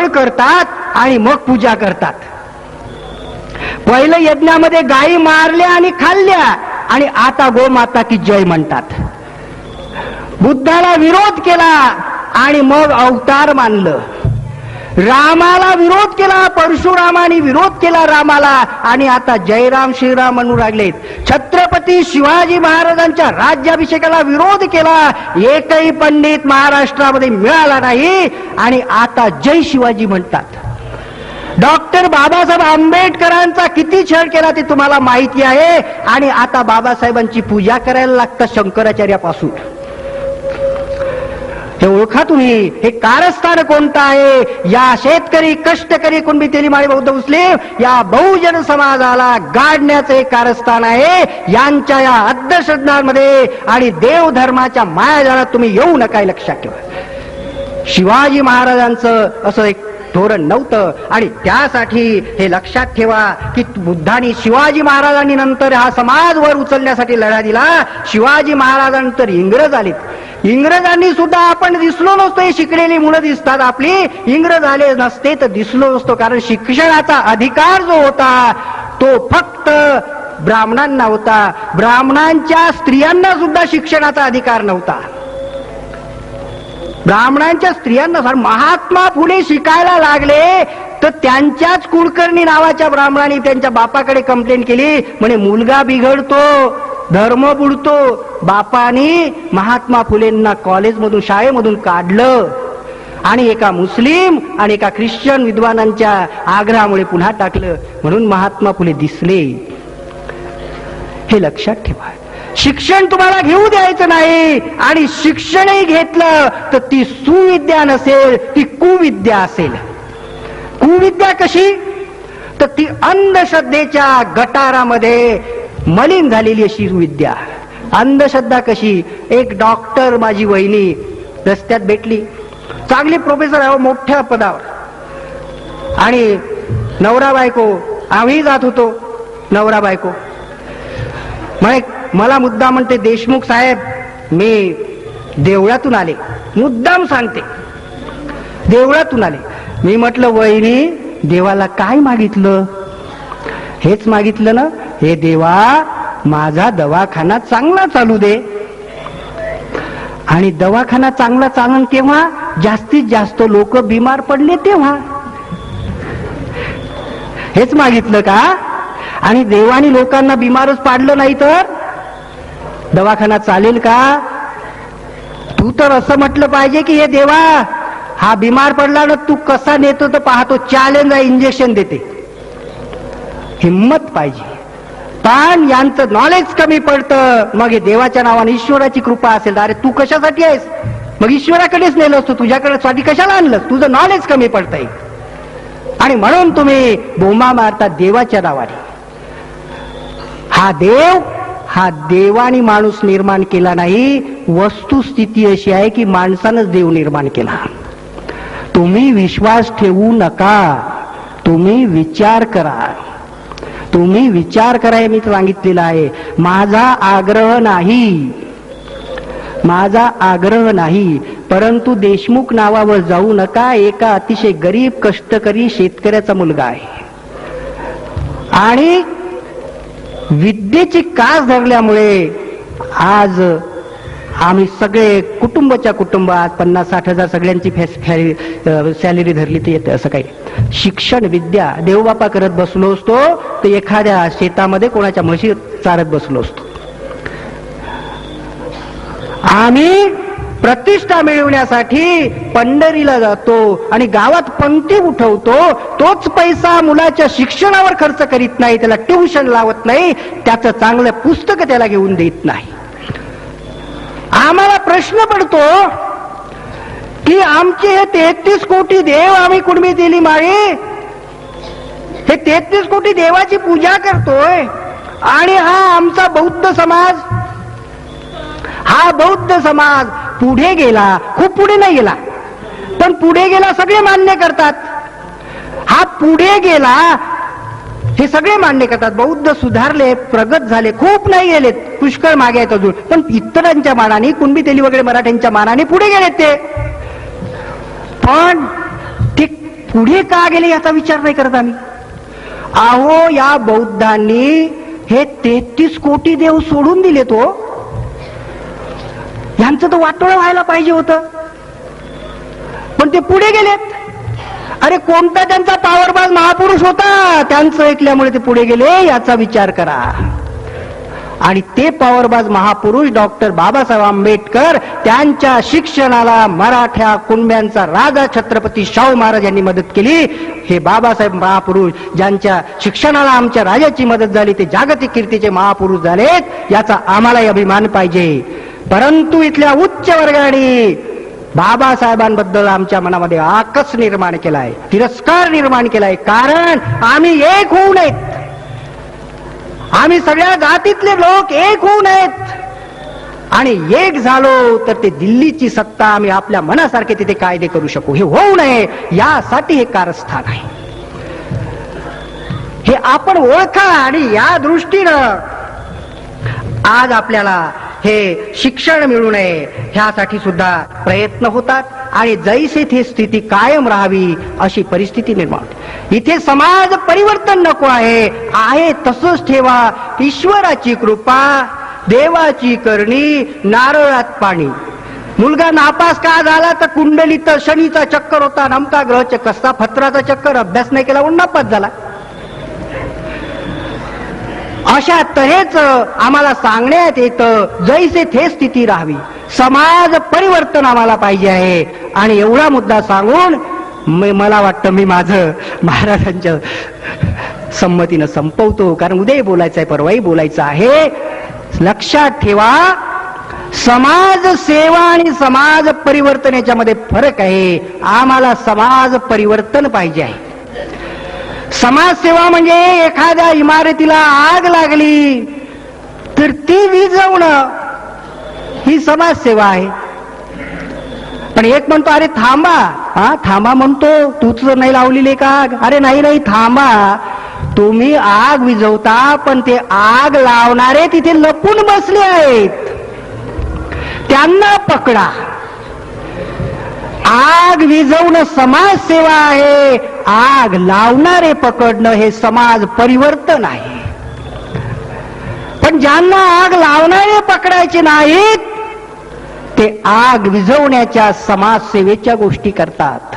वध करतात आणि मग पूजा करतात. पहिलं यज्ञामध्ये गायी मारल्या आणि खाल्ल्या आणि आता गोमाता की जय म्हणतात. बुद्धाला विरोध केला आणि मग अवतार मानलं. रामाला विरोध केला, परशुरामाने विरोध केला रामाला आणि आता जयराम श्रीराम म्हणू लागलेत. छत्रपती शिवाजी महाराजांच्या राज्याभिषेकाला विरोध केला, एकही पंडित महाराष्ट्रामध्ये मिळाला नाही आणि आता जय शिवाजी म्हणतात. डॉक्टर बाबासाहेब आंबेडकरांचा किती छळ केला ते तुम्हाला माहिती आहे आणि आता बाबासाहेबांची पूजा करायला लागतं शंकराचार्यापासून. हे ओळखा तुम्ही, हे कारस्थान कोणतं आहे. या शेतकरी कष्टकरी कुणबी तेलीमाळी बौद्ध मुस्लिम या बहुजन समाजाला गाडण्याचं एक कारस्थान आहे. यांच्या या अंधश्रद्धांमध्ये आणि देवधर्माच्या मायाजाळात तुम्ही येऊ नका, लक्षात ठेवा. शिवाजी महाराजांचं असं एक धोरण नव्हतं आणि त्यासाठी हे लक्षात ठेवा की बुद्धांनी शिवाजी महाराजांनी नंतर हा समाज वर उचलण्यासाठी लढा दिला. शिवाजी महाराजांनंतर इंग्रज आलेत. इंग्रजांनी सुद्धा आपण दिसलो नसतो. हे शिकलेली मुलं दिसतात आपली, इंग्रज आले नसते तर दिसलो नसतो. कारण शिक्षणाचा अधिकार जो होता तो फक्त ब्राह्मणांना होता. ब्राह्मणांच्या स्त्रियांना सुद्धा शिक्षणाचा अधिकार नव्हता. ब्राह्मणांच्या स्त्रियांना. महात्मा फुले शिकायला लागले तर त्यांच्याच कुलकर्णी नावाच्या ब्राह्मणांनी त्यांच्या बापाकडे कंप्लेंट केली, म्हणे मुलगा बिघडतो, धर्म बुडतो. बापानी महात्मा फुलेंना कॉलेजमधून शाळेमधून काढलं आणि एका मुस्लिम आणि एका ख्रिश्चन विद्वानांच्या आग्रहामुळे पुन्हा टाकलं. म्हणून महात्मा फुले दिसले. हे लक्षात ठेवा. शिक्षण तुम्हाला घेऊ द्यायचं नाही आणि शिक्षणही घेतलं तर ती सुविद्या नसेल, ती कुविद्या असेल. कुविद्या कशी तर ती अंधश्रद्धेच्या गटारामध्ये मलिन झालेली अशी विद्या. अंधश्रद्धा कशी. एक डॉक्टर माझी वहिनी रस्त्यात भेटली, चांगली प्रोफेसर आहे, मोठ्या पदावर, आणि नवरा बायको आम्ही जात होतो. नवरा बायको म्हणे मला मुद्दाम म्हणते, देशमुख साहेब मी देवळातून आले. मुद्दाम सांगते देवळातून आले. मी म्हटलं वहिनी देवाला काय मागितलं. हेच मागितलं ना, हे देवा माझा दवाखाना चांगला चालू दे. आणि दवाखाना चांगला चालून केव्हा, जास्तीत जास्त लोक बिमार पडले तेव्हा. हेच मागितलं का. आणि देवानी लोकांना बिमारच पाडलं नाही तर दवाखाना चालेल का. तू तर असं म्हटलं पाहिजे की हे देवा हा बिमार पडला ना, तू कसा नेतो तर पाहतो, चॅलेंज आहे, इंजेक्शन देते. हिम्मत पाहिजे. पण यांचं नॉलेज कमी पडतं. मग हे देवाच्या नावाने ईश्वराची कृपा असेल, अरे तू कशासाठी आहेस, मग ईश्वराकडेच नेलं असतो, तुझ्याकडे साठी कशाला आणलं. तुझं नॉलेज कमी पडतंय आणि म्हणून तुम्ही बोंबा मारता देवाच्या नावाने. हा देवानी माणूस निर्माण केला नाही. वस्तुस्थिती अशी आहे की माणसानंच देव निर्माण केला. तुम्ही विश्वास ठेवू नका, तुम्ही विचार करा. तुम्ही विचार करा हे मी सांगितलेलं आहे. माझा आग्रह नाही, माझा आग्रह नाही. परंतु देशमुख नावावर जाऊ नका. एका अतिशय गरीब कष्टकरी शेतकऱ्याचा मुलगा आहे आणि विद्येची कास धरल्यामुळे आज आम्ही सगळे कुटुंबाच्या कुटुंबात 50-60 हजार सगळ्यांची सॅलरी धरली तर येते. असं काही शिक्षण विद्या देवबापा करत बसलो असतो तर एखाद्या शेतामध्ये कोणाच्या म्हशी चारत बसलो असतो. आम्ही प्रतिष्ठा मिळवण्यासाठी पंढरीला जातो आणि गावात पंक्ती उठवतो. तोच पैसा मुलाच्या शिक्षणावर खर्च करीत नाही, त्याला ट्युशन लावत नाही, त्याचं चांगलं पुस्तक त्याला घेऊन देत नाही. आम्हाला प्रश्न पडतो की आमचे हे 33 कोटी देव आम्ही कुणबी तेलीमाळी हे 33 कोटी देवाची पूजा करतोय आणि हा आमचा बौद्ध समाज, हा बौद्ध समाज पुढे गेला. खूप पुढे नाही गेला पण पुढे गेला, सगळे मान्य करतात. हा पुढे गेला हे सगळे मान्य करतात. बौद्ध सुधारले, प्रगत झाले, खूप नाही गेलेत, पुष्कळ मागे आहेत अजून, पण इतरांच्या मानाने कुणबी तेली वगैरे मराठ्यांच्या मानाने पुढे गेलेत ते. पण ते पुढे का गेले याचा विचार नाही करत आम्ही. अहो या बौद्धांनी हे 33 कोटी देव सोडून दिले तो, यांचं तर वाटोळं व्हायला पाहिजे होतं, पण ते पुढे गेलेत. अरे कोणता त्यांचा पावरबाज महापुरुष होता, त्यांचं ऐकल्यामुळे ते पुढे गेले याचा विचार करा. आणि ते पावरबाज महापुरुष डॉक्टर बाबासाहेब आंबेडकर, त्यांच्या शिक्षणाला मराठा कुणब्यांचा राजा छत्रपती शाहू महाराज यांनी मदत केली. हे बाबासाहेब महापुरुष ज्यांच्या शिक्षणाला आमच्या राजाची मदत झाली, ते जागतिक कीर्तीचे महापुरुष झालेत, याचा आम्हालाही अभिमान पाहिजे. परंतु इथल्या उच्च वर्गाने बाबासाहेबांबद्दल आमच्या मनामध्ये आकस निर्माण केलाय, तिरस्कार निर्माण केलाय. कारण आम्ही एक होऊ नयेत, आम्ही सगळ्या जातीतले लोक एक होऊ नयेत, आणि एक झालो तर ते दिल्लीची सत्ता आम्ही आपल्या मनासारखे तिथे कायदे करू शकू. हे होऊ नये यासाठी हे कारस्थान आहे. हे आपण ओळखा, आणि या दृष्टीनं आज आपल्याला हे शिक्षण मिळू नये ह्यासाठी सुद्धा प्रयत्न होतात. आणि जैसे ती स्थिती कायम राहावी अशी परिस्थिती निर्माण होते. इथे समाज परिवर्तन नको आहे तसंच ठेवा. ईश्वराची कृपा, देवाची करणी, नारळात पाणी. मुलगा नापास का झाला तर कुंडलीत शनीचा चक्कर होता, नमका ग्रह चक्कर, कसा फत्राचा चक्कर, अभ्यास नाही केला म्हणून नापास झाला. अशा तऱ्हेच आम्हाला सांगण्यात येतं जैसे थे स्थिती राहावी. समाज परिवर्तन आम्हाला पाहिजे आहे. आणि एवढा मुद्दा सांगून मला वाटतं मी माझं महाराजांच्या संमतीनं संपवतो, कारण उद्याही बोलायचं आहे, परवाही बोलायचं आहे. लक्षात ठेवा, समाज सेवा आणि समाज परिवर्तन याच्यामध्ये फरक आहे. आम्हाला समाज परिवर्तन पाहिजे आहे. समाजसेवा म्हणजे एखाद्या इमारतीला आग लागली तर ती विझवणं ही समाजसेवा आहे. पण एक म्हणतो अरे थांबा, थांबा म्हणतो, तूच नाही लावलेली का आग? अरे नाही थांबा, तुम्ही आग विझवता पण ते आग लावणारे तिथे लपून बसले आहेत, त्यांना पकडा. आग विझवणं समाजसेवा आहे, आग लावणारे पकडणं हे समाज परिवर्तन आहे. पण ज्यांना आग लावणारे पकडायचे नाहीत ते आग विझवण्याच्या समाजसेवेच्या गोष्टी करतात.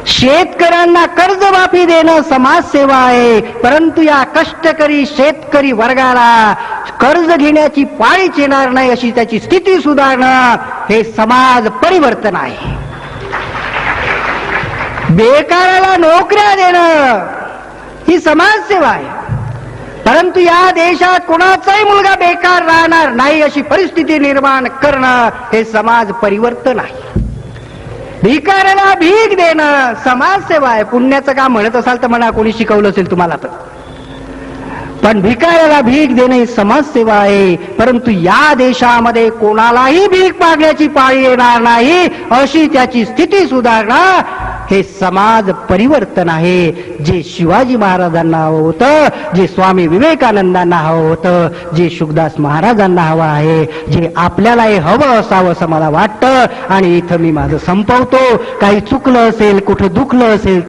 शेतकऱ्यांना कर्जमाफी देणं समाजसेवा आहे, परंतु या कष्टकरी शेतकरी वर्गाला कर्ज घेण्याची पाळीच येणार नाही अशी त्याची स्थिती सुधारणं हे समाज परिवर्तन आहे. बेकाराला नोकऱ्या देणं ही समाजसेवा आहे, परंतु या देशात कोणाचाही मुलगा बेकार राहणार नाही अशी परिस्थिती निर्माण करणं हे समाज परिवर्तन आहे. भिकाऱ्याला भीक देणं समाजसेवा आहे. पुण्याचं काम म्हणत असाल तर म्हणा, कोणी शिकवलं असेल तुम्हाला तर. पण भिकाऱ्याला भीक देणे ही समाजसेवा आहे, परंतु या देशामध्ये कोणालाही भीक मागण्याची पाळी येणार नाही अशी त्याची स्थिती सुधारणं हे समाज परिवर्तन आहे. जे शिवाजी महाराजांना हवं होतं, जे स्वामी विवेकानंदांना हवं होतं, जे शुकदास महाराजांना हवं आहे, जे आपल्यालाही हवं असावं असं मला वाटतं. आणि इथं मी माझं संपवतो. काही चुकलं असेल, कुठं दुखलं असेल